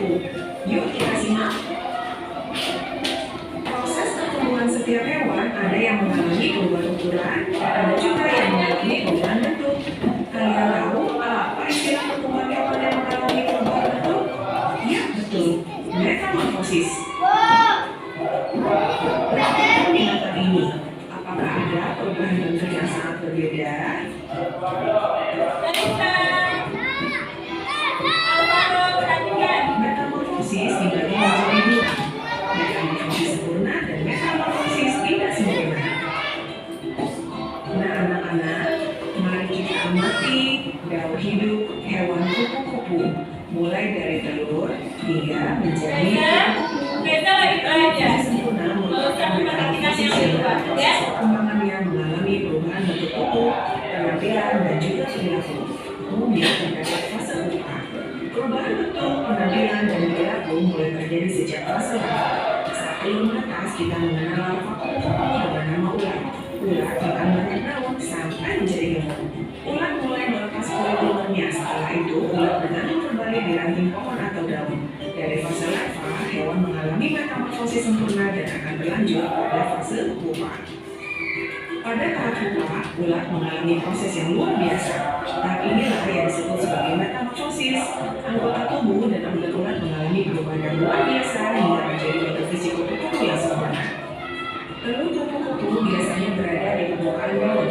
Yuk kita simak. Proses pertumbuhan setiap hewan ada yang mengalami perubahan ukuran, ada juga yang mengalami perubahan bentuk. Kalian tahu apa istilah pertumbuhan hewan yang mengalami perubahan bentuk? Ya, betul. Metamorfosis. Perhatikan binatang ini. Apakah ada perubahan bentuk yang sangat berbeda? Metamorfosis dibagi menjadi dua. Metamorfosis sempurna dan metamorfosis tidak sempurna. Nah anak-anak, mari kita amati daur hidup hewan kupu-kupu, mulai dari telur hingga menjadi kupu-kupu. Sempurna merupakan metamorfosis yang proses perkembangannya mengalami perubahan bentuk kuku, penampilan dan juga perilaku. Kemudian terdapat fase pupa. Perubahan bentuk, penampilan dan perilaku mulai terjadi sejak fase larva. Saat belum menetas, kita mengenal larva kupu-kupu dengan nama ulat. Ulat akan banyak daun sampai menjadi gemuk. Ulat mulai melepas kulit-kulitnya. Setelah itu, ulat bergantung kembali di ranting pohon atau daun. Dari fase larva, hewan mengalami metamorfosis sempurna dan akan berlanjut pada fase pupa. Pada tahap pupa, ulat mengalami proses yang luar biasa. Tahap inilah yang disebut sebagai metamorfosis. Anggota tubuh dan organ ulat mengalami perubahan yang luar biasa hingga menjadi bentuk fisik kupu-kupu yang sempurna. Telur kupu-kupu biasanya berada di permukaan daun.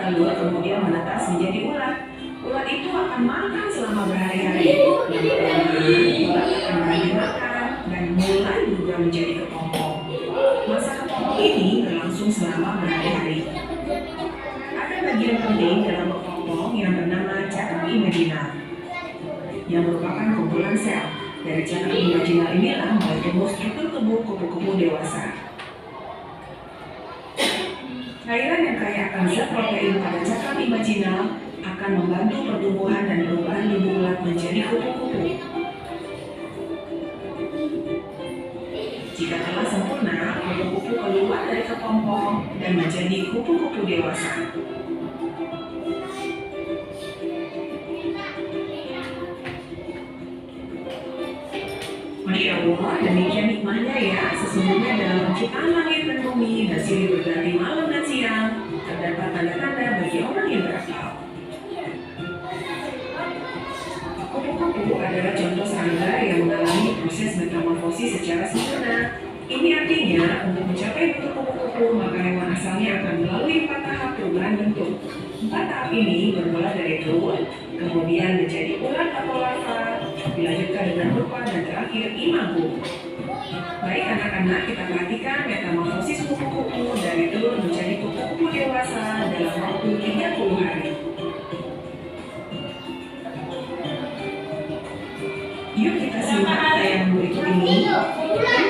Telur kemudian menetas menjadi ulat. Ulat itu akan makan selama berhari-hari. Lama-lama, ulat akan berhenti makan dan mulai berubah menjadi kepompong. Masa kepompong ini berlangsung selama berhari-hari. Ada bagian penting dalam kepompong yang bernama cakram imaginal, yang merupakan kumpulan sel. Dari cakram imaginal inilah mulai tumbuh struktur tubuh kupu-kupu dewasa. Cairan yang kaya akan zat protein pada cakram imaginal akan membantu pertumbuhan dan perubahan tubuh ulat menjadi kupu-kupu. Jika telah sempurna, kupu-kupu keluar dari kepompong dan menjadi kupu-kupu dewasa. Masya Allah, demikian nikmatnya ya. Sesungguhnya dalam penciptaan langit dan bumi dan silih berganti malam dan siang, terdapat tanda-tanda bagi orang yang berakal. Kupu-kupu adalah contoh serangga yang mengalami proses metamorfosis secara sempurna. Ini artinya, untuk mencapai bentuk kupu-kupu, maka hewan asalnya akan melalui 4 tahap perubahan bentuk. 4 tahap ini bermula dari telur, kemudian menjadi ulat atau larva, dilanjutkan dengan pupa, dan terakhir imago. Baik anak-anak, kita perhatikan metamorfosis kupu-kupu dari telur menjadi kupu-kupu dewasa dalam waktu 30 hari. Yuk kita simak tayangan berikut ini.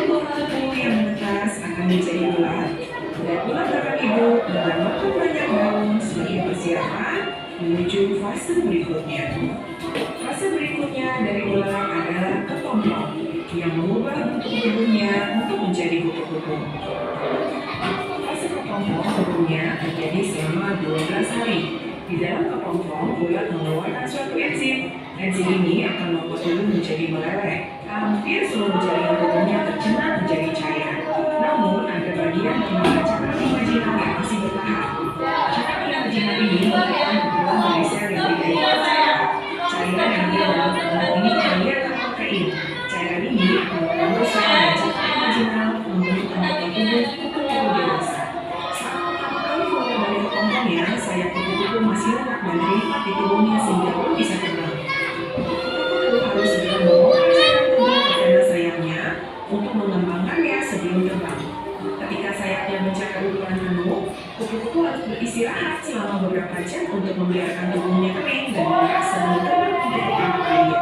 Kupu-kupu yang menetas akan menjadi ulat, dan ulat akan hidup dengan makan banyak daun sebagai persiapan menuju fase berikutnya. Fase berikutnya dari ulat adalah kepompong yang mengubah bentuk tubuhnya untuk menjadi kupu-kupu. Fase kepompong tubuhnya terjadi selama 12 hari. Di dalam kepompong, ulat mengeluarkan suatu enzim. Enzim ini akan membuat tubuh menjadi meleleh. Hampir seluruh jaringan tubuhnya tercenat menjadi cair. Namun, ada bagian bernama cakram imaginal yang masih bertahan. Cakram imaginal ini merupakan kumpulan dari sel yang tidak cair. Cairan yang ada dalam kepompong ini kelihatan protein. Cairan ini akan membantu sel dan cakram imaginal membentuk anggota tubuh kupu-kupu dewasa. Saat pertama kali keluar dari kepompongnya, sayap kupu-kupu masih lekat dan terikat di tubuhnya sehingga belum bisa terbang. Kupu-kupu harus segera membongkar cairan tubuh ke fena sayapnya untuk mengembangkannya sebelum terbang. Ketika sayapnya mencapai ukuran penuh, kupu-kupu harus beristirahat selama beberapa jam untuk membiarkan tubuhnya kering dan lekas sebelum terbang untuk pertama kalinya.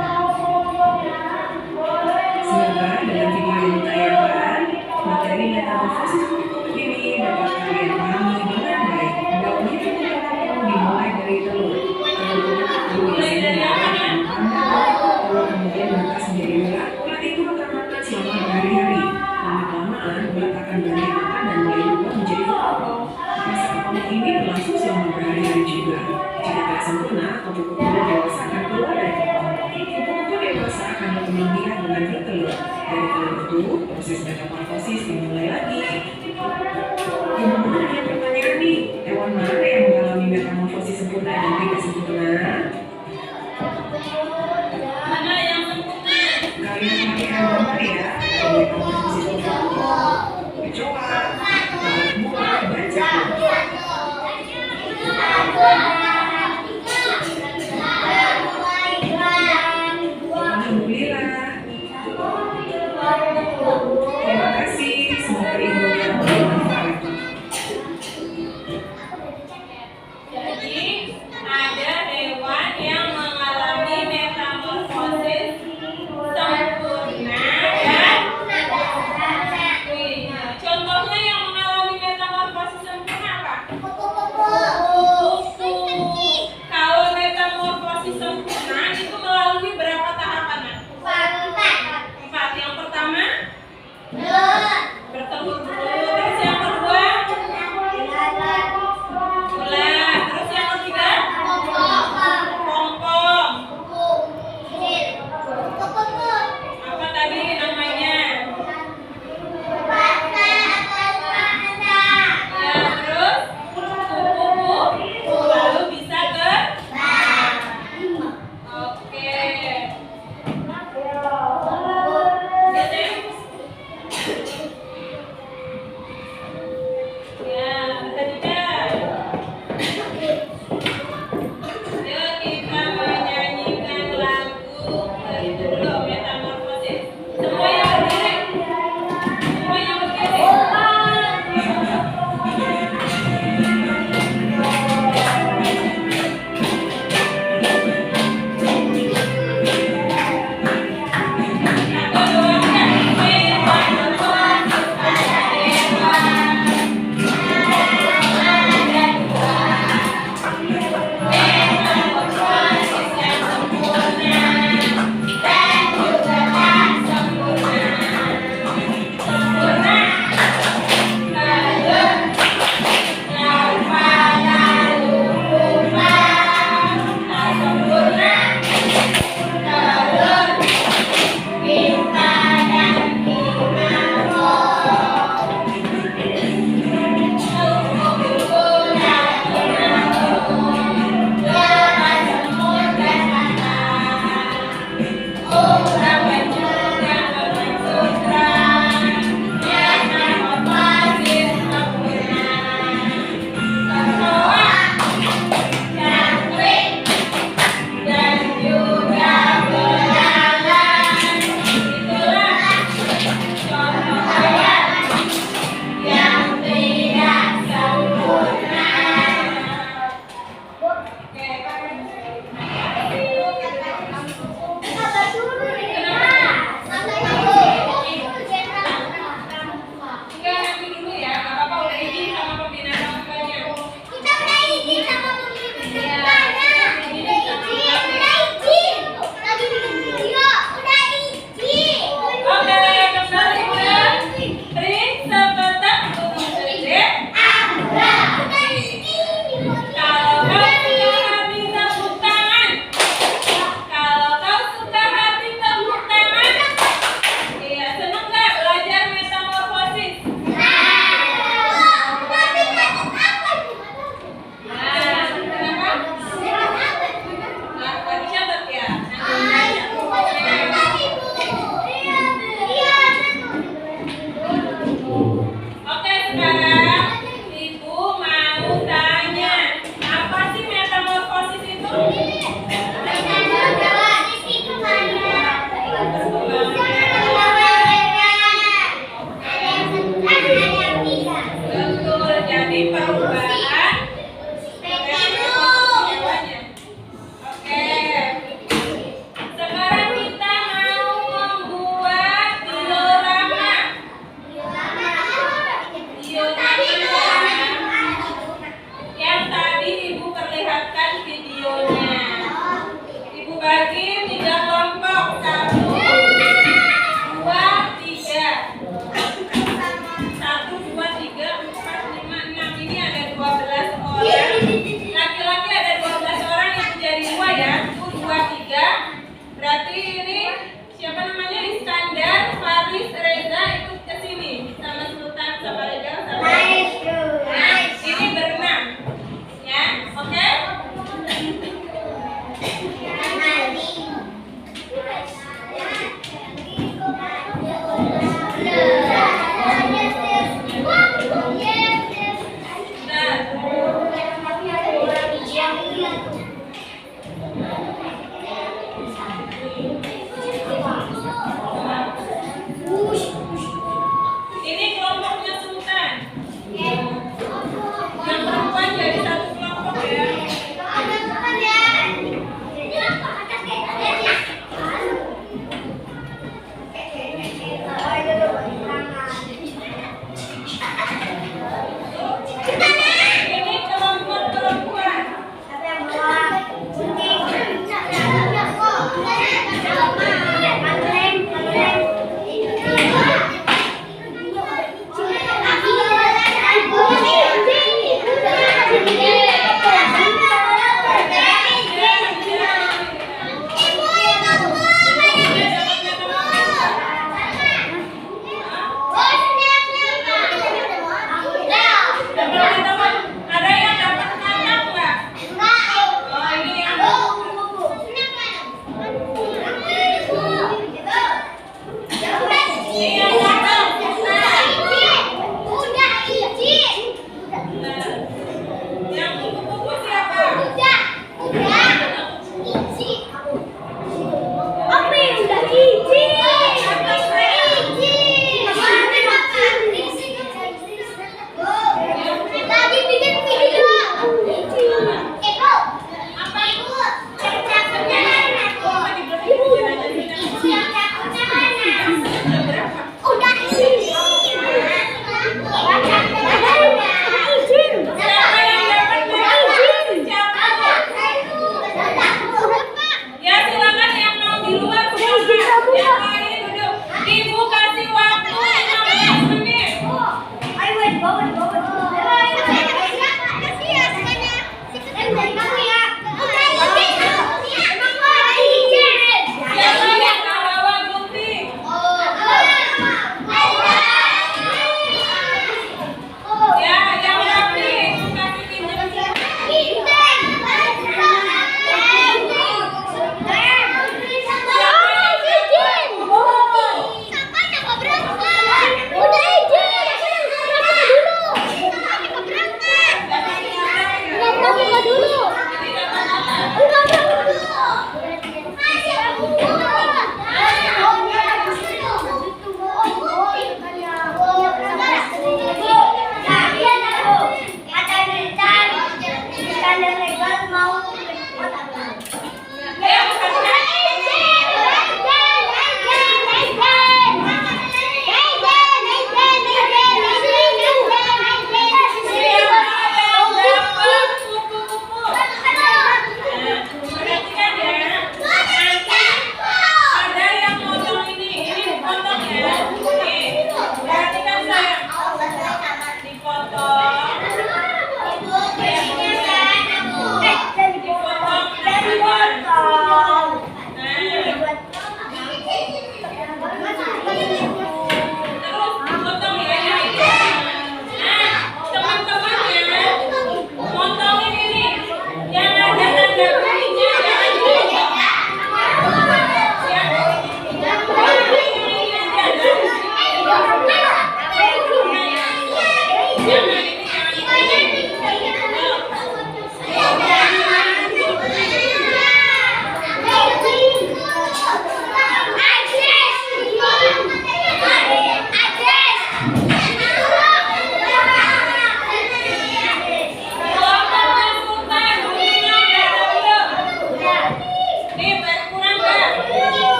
Semoga dengan video yang ditayangkan, materi metamorfosis kupu-kupu ini dapat kalian pahami dengan baik. Daun hidup kupu-kupu dimulai dari telur. Telur kupu-kupu biasanya diawali dengan pandang, telur kemudian menetas menjadi ulat. Ulat itu akan makan selama berhari-hari. Lama-kelamaan, ulat akan berhenti makan dan mulai berubah menjadi kepompong. Masa kepompong ini berlangsung selama berhari-hari juga. Jika tak sempurna, kupu-kupu kembang biak dengan bertelur. Dari telur itu, proses metamorfosis dimulai lagi. Ibu ada pertanyaan nih, hewan mana yang mengalami metamorfosis sempurna dan tidak sempurna? Mana yang sempurna? Kalian pakai gambar ya, ada metamorfosis sempurna. Kecoa, lalat buah, dan jagung. Alhamdulillah. Terima kasih. Semoga ilmunya bermanfaat. Jadi ada hewan yang mengalami metamorfosis sempurna dan contohnya yang mengalami metamorfosis sempurna apa? Kupu. Kalau metamorfosis sempurna itu melalui berapa tahapan? Empat. Yang pertama bertelur dulu. Terus yang kedua bulat. Terus yang ketiga pompong. Apa tadi namanya? Ya, terus kupu-kupu lalu bisa ke oke. Ya, tadi dah. Ayo kita menyanyikan lagu itu dulu metamorfosis. Semua yang berdiri. Semua yang berdiri. Satu, dua, tiga. Metamorfosis pada hewan. Metamorfosis yang sempurna dan juga tak sempurna. Sempurna telur, larva lalu pupa. Tak sempurna telur, pinta dan pimago. Kupu-kupu dan pimago dengan semut dan kakak. Orang penyu dan benang sutra metamorfosis sempurna. Kecoa, jangkrik, dan juga belalang. Itulah contoh hewan yang tidak sempurna. Oke,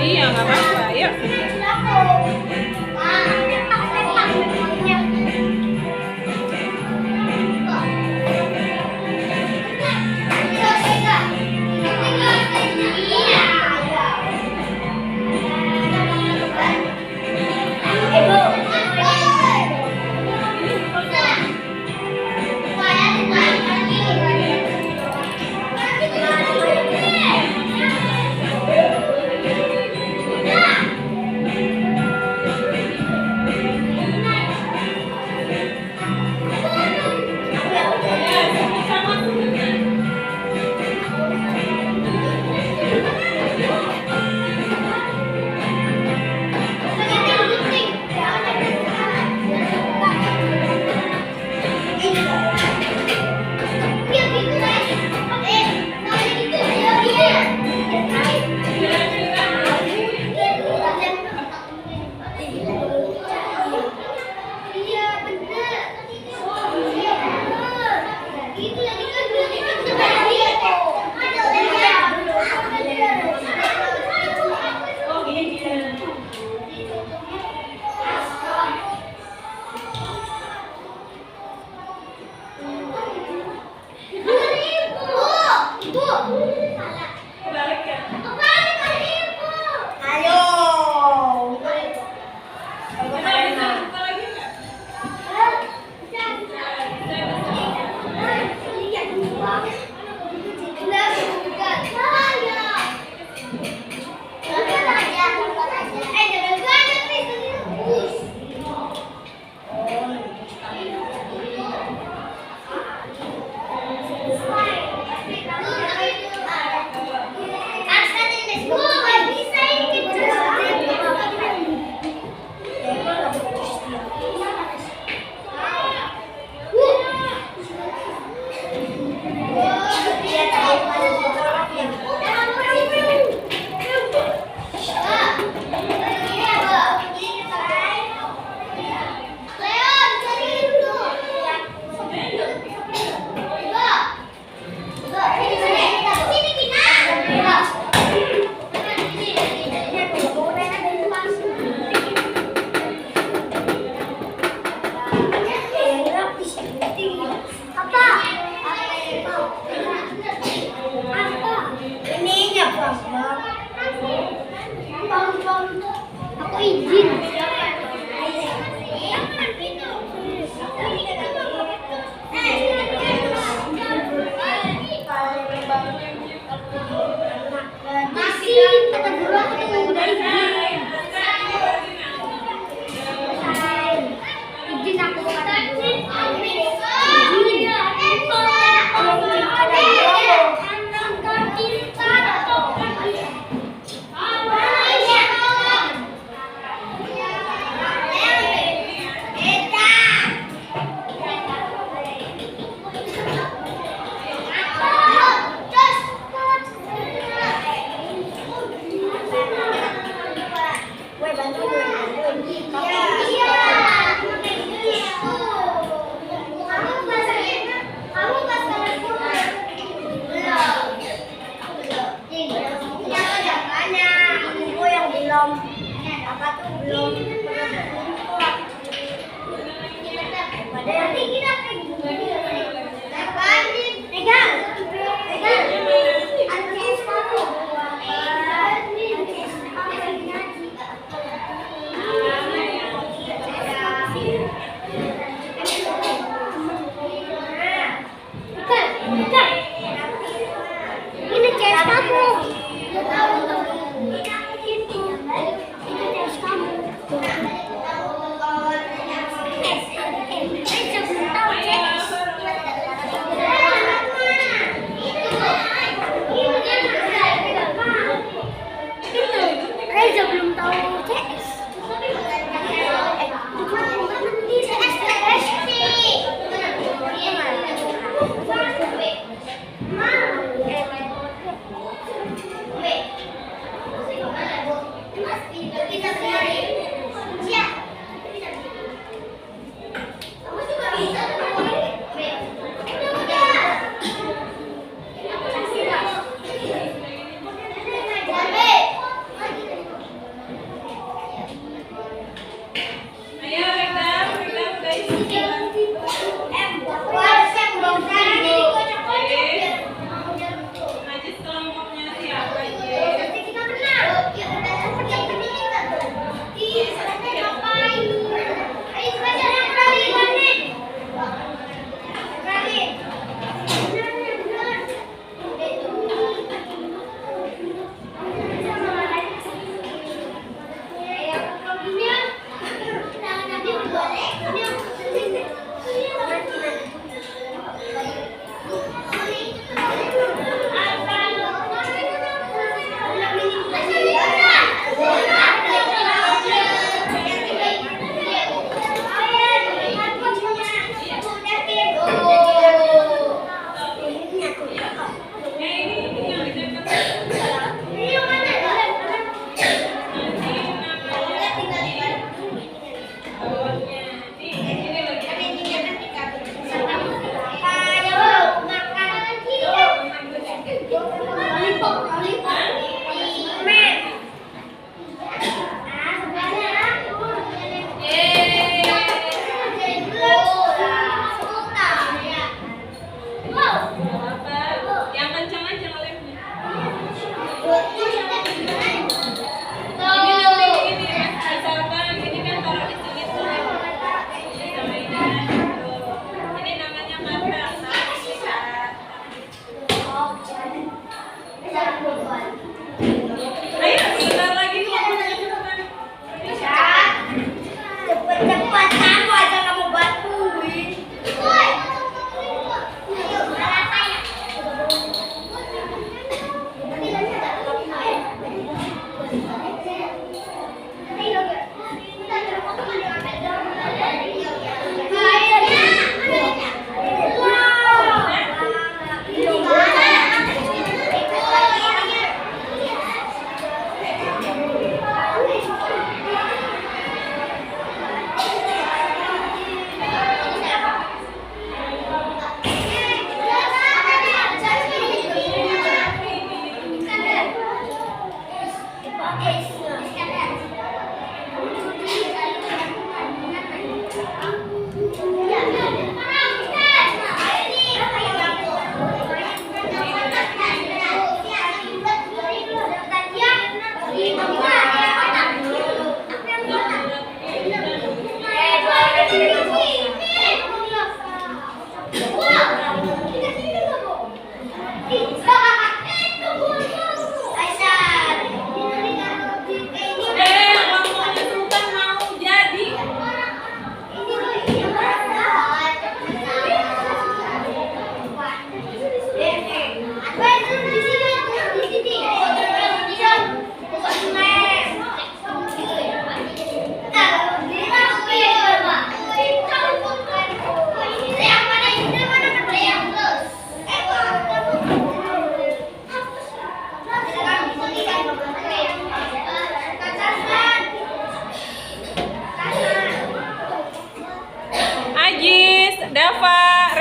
Iya, nggak apa-apa. Yuk. Aku izin. Masih kata guru aku tuh udah izin. Izin aku kata guru. Ini cek kamu. Reza belum tahu CS. CS.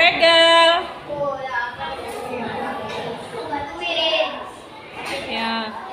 Regel. Ya.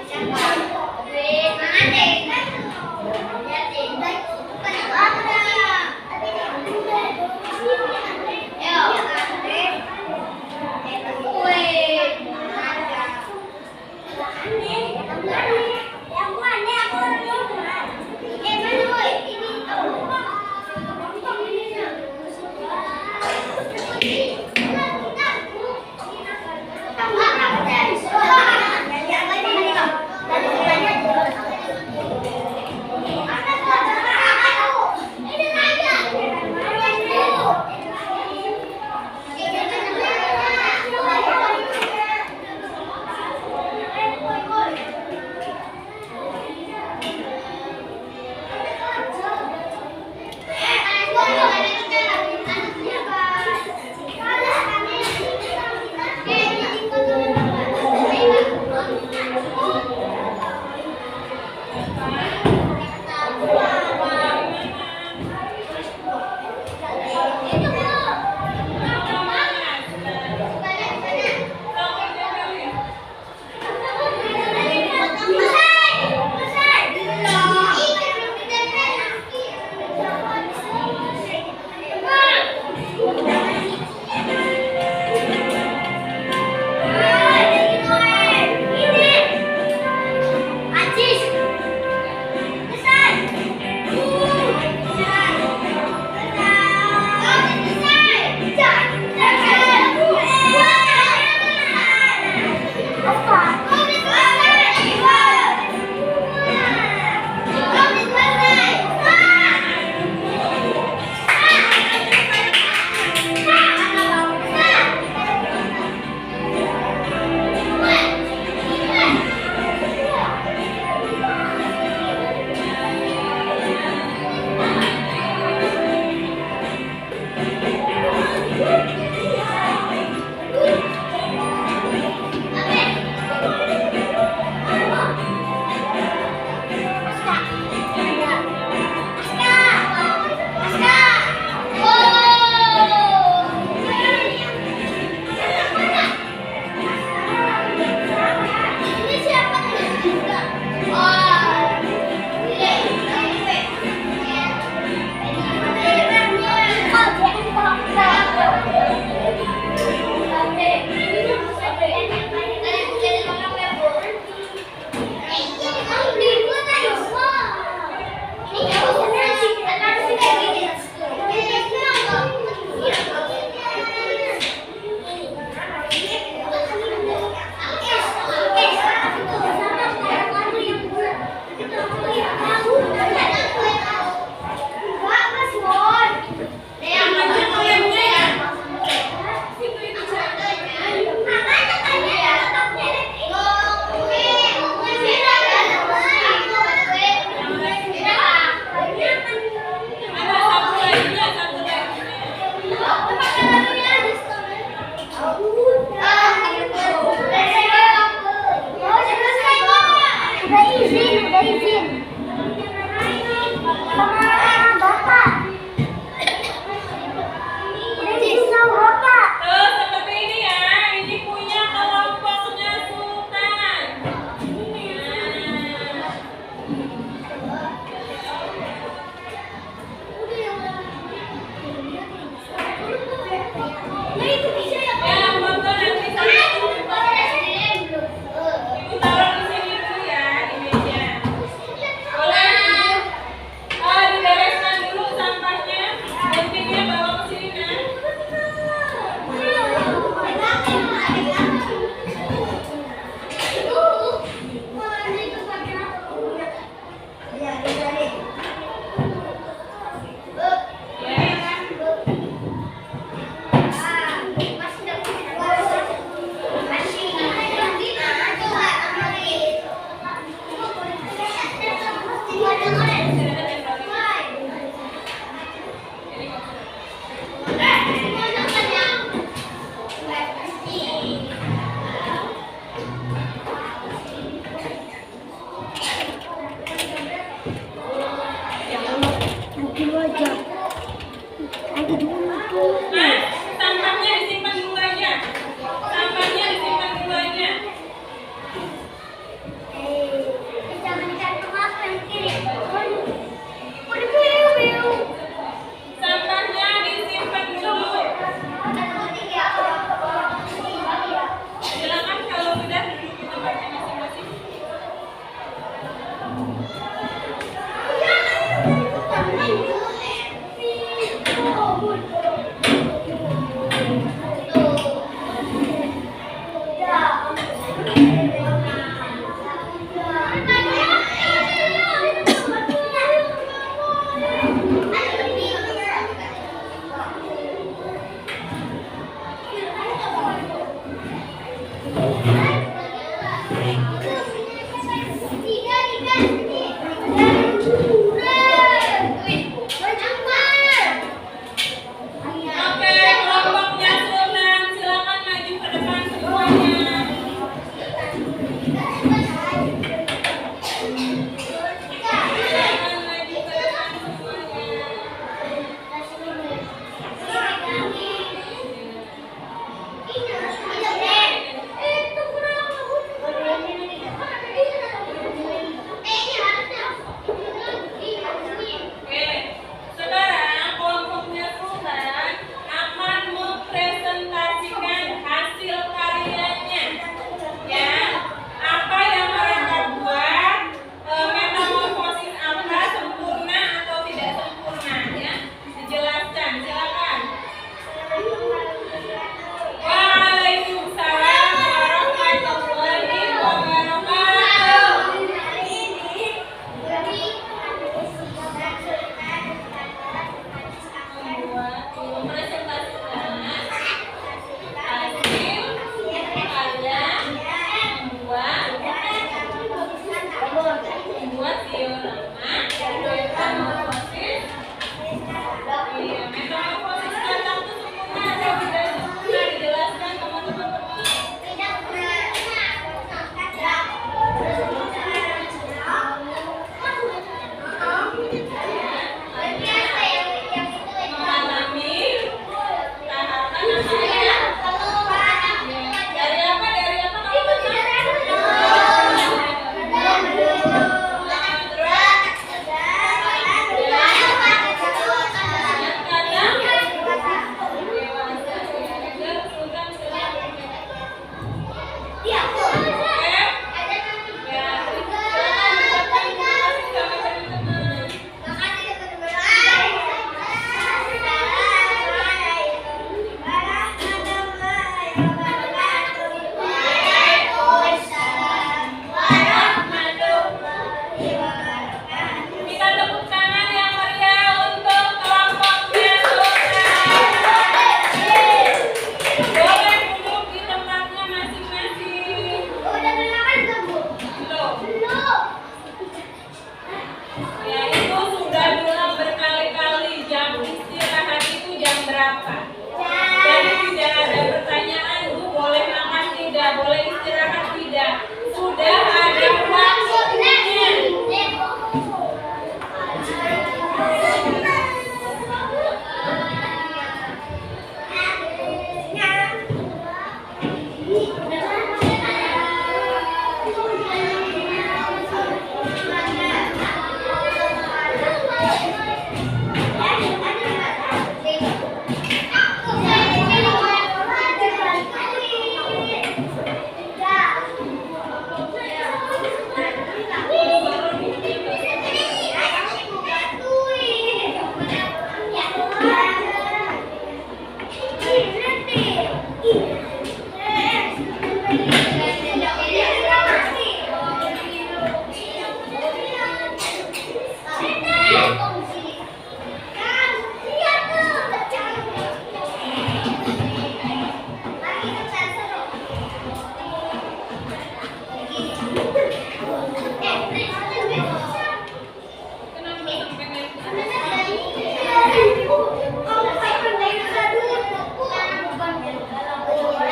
Kalau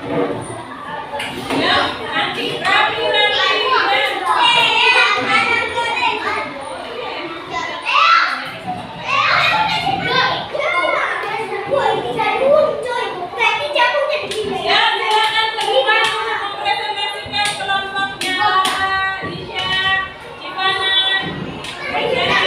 Yuk, nanti rapi-rapi ya. Ya, silakan keluar untuk mempresentasikan kelompoknya. Isya, Ivana, Aisyah.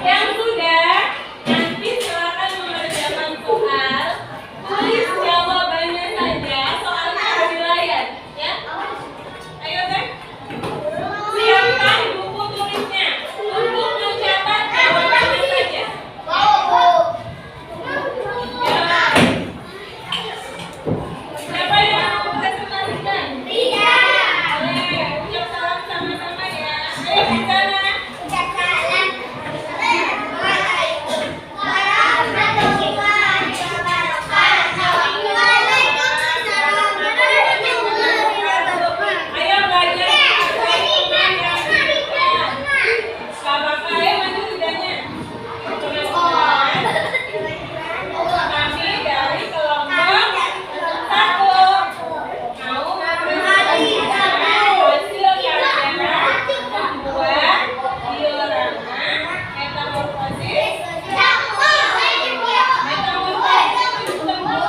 Yang sudah, nanti silakan mengerjakan soal. Tulis jawabannya saja, soalnya ada di layar, ya. Ayo deh. Siapkan buku tulisnya untuk mencatat jawabannya saja. Ya. Siapa yang mau presentasikan? Boleh, ucap salam sama-sama ya. Ayo di sana. Ayo belajar. Kakak ayo maju lidahnya. Kami dari kelompok 1 mau mempresentasikan hasil karya membuat diorama metamorfosis. Metamorfosis itu bentuk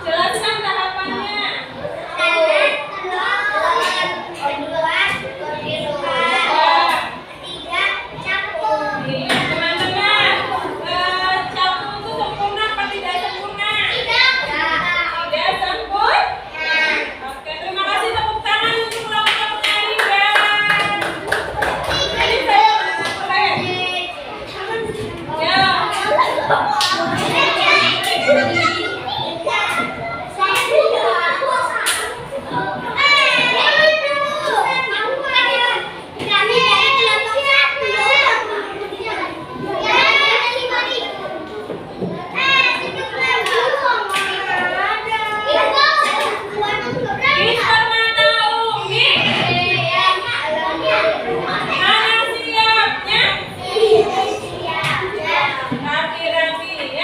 jelaskan tahapannya. Teman-teman, capung itu sempurna apa tidak sempurna? Tidak sempurna. Oke, terima kasih, tepuk tangan untuk kelompok Aridan. Ini saya boleh. Ya. Mister mana Umi? Mana siapnya? Rapi-rapi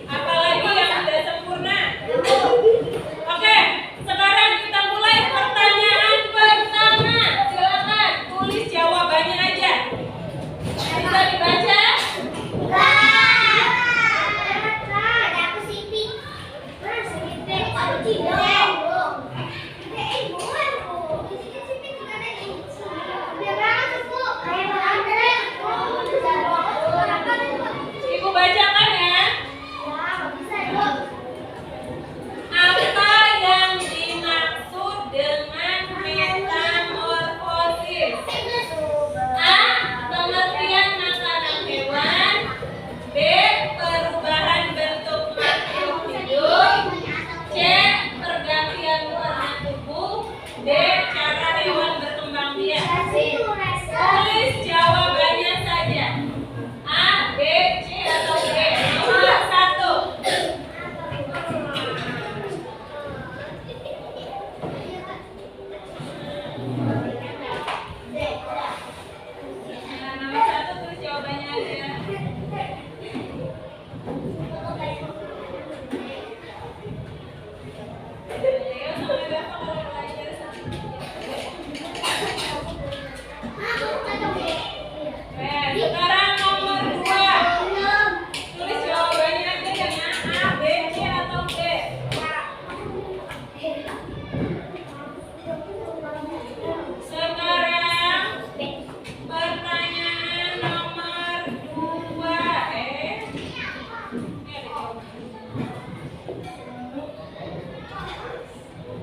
Apalagi yang tidak sempurna? Oke, sekarang kita mulai pertanyaan pertama. Silakan tulis jawabannya aja. Bisa dibaca? Ibu bacakan ya. Apa yang dimaksud dengan metamorfosis? A. Pengertian makanan hewan. B. Perubahan bentuk makhluk hidup. C. Pergantian warna tubuh. D. Cara hewan berkembang biak. Tulis jawabannya saja. A, B, C atau D. Nomor 1. Nomor 1 tulis jawabannya aja. Ayo sama Bapak kalau belajar sama. Sekarang nomor 2. Tulis jawabannya aja yang A, B, C atau D. Sekarang pertanyaan nomor 2.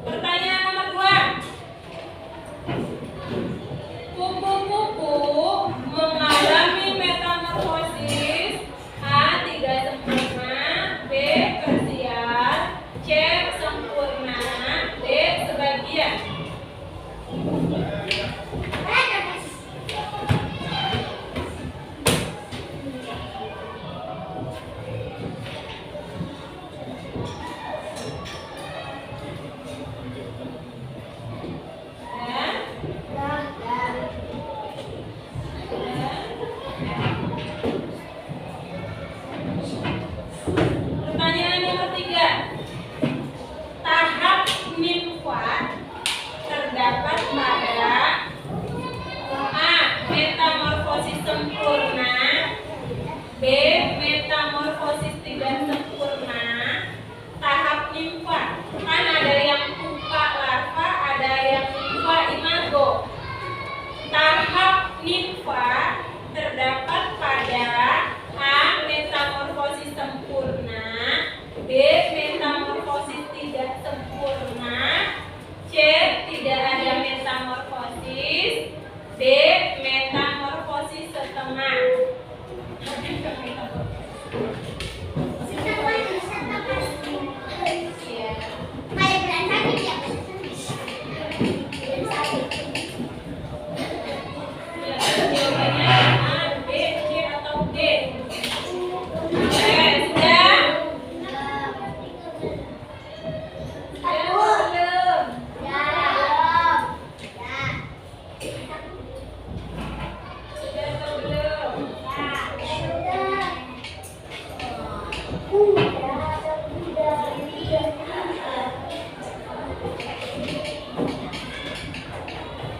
Pertanyaan nomor 2. Kupu-kupu mengalami metamorfosis. A. Tidak sempurna. B. Parsial. C. Sempurna. D. Sebagian. Pertanyaan nomor 3. Tahap nimfa terdapat pada A. Metamorfosis sempurna. B. Metamorfosis tidak sempurna. Tahap nimfa kan ada yang pupa larva, ada yang nimfa imago. Tahap nimfa terdapat pada A. Metamorfosis sempurna. B. Metamorfosis tidak sempurna. C. Tidak ada metamorfosis. D. Metamorfosis setengah. Jawabannya A, B, C atau D. Sudah? Belum. Sudah atau belum?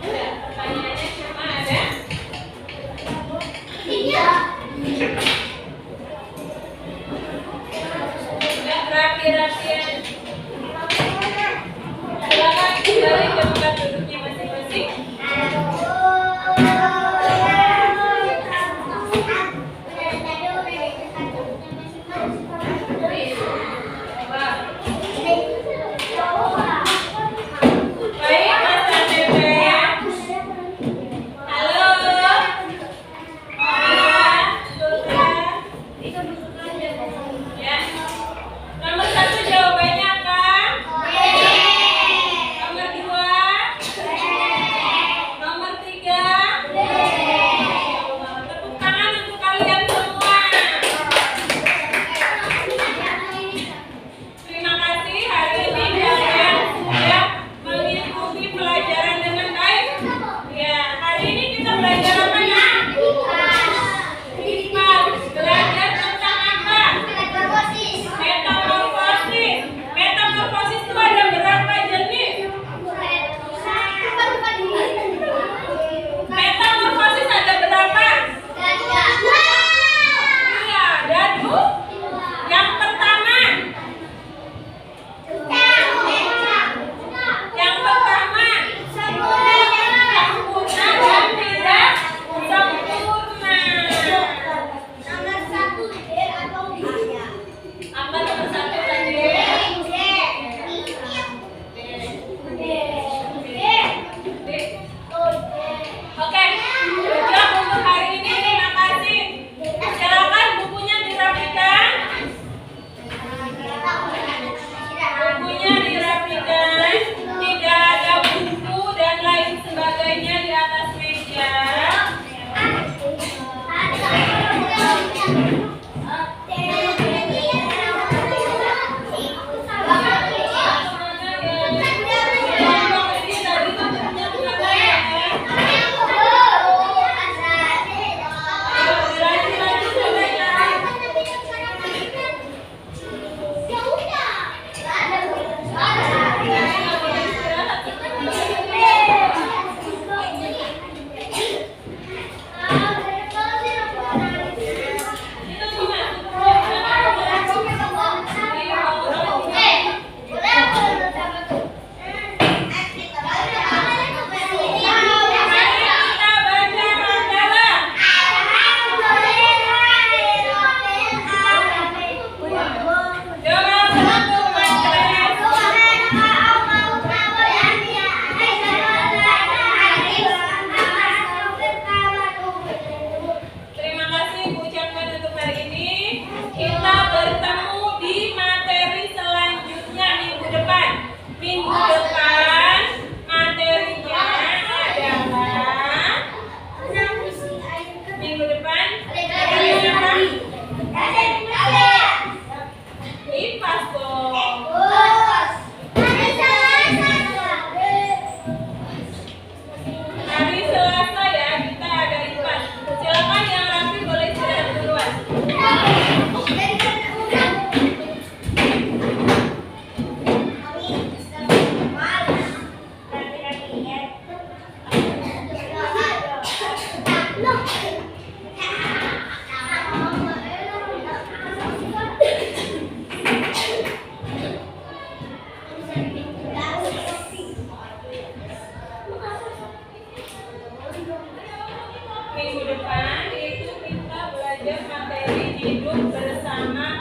Sudah, pertanyaannya cuma ada. Sudah rapi-rapian. Silakan kembali ke tempat duduknya masing-masing. Baik, Mas Tete. Halo. Mas Putra. Terima kasih Bu ucapkan untuk hari ini. Kita bertemu di materi selanjutnya minggu depan. Minggu depan materinya adalah minggu depan IPAS dong. Hari Selasa ya kita ada IPAS. Silakan yang rapi boleh istirahat duluan. Minggu depan itu kita belajar materi hidup bersama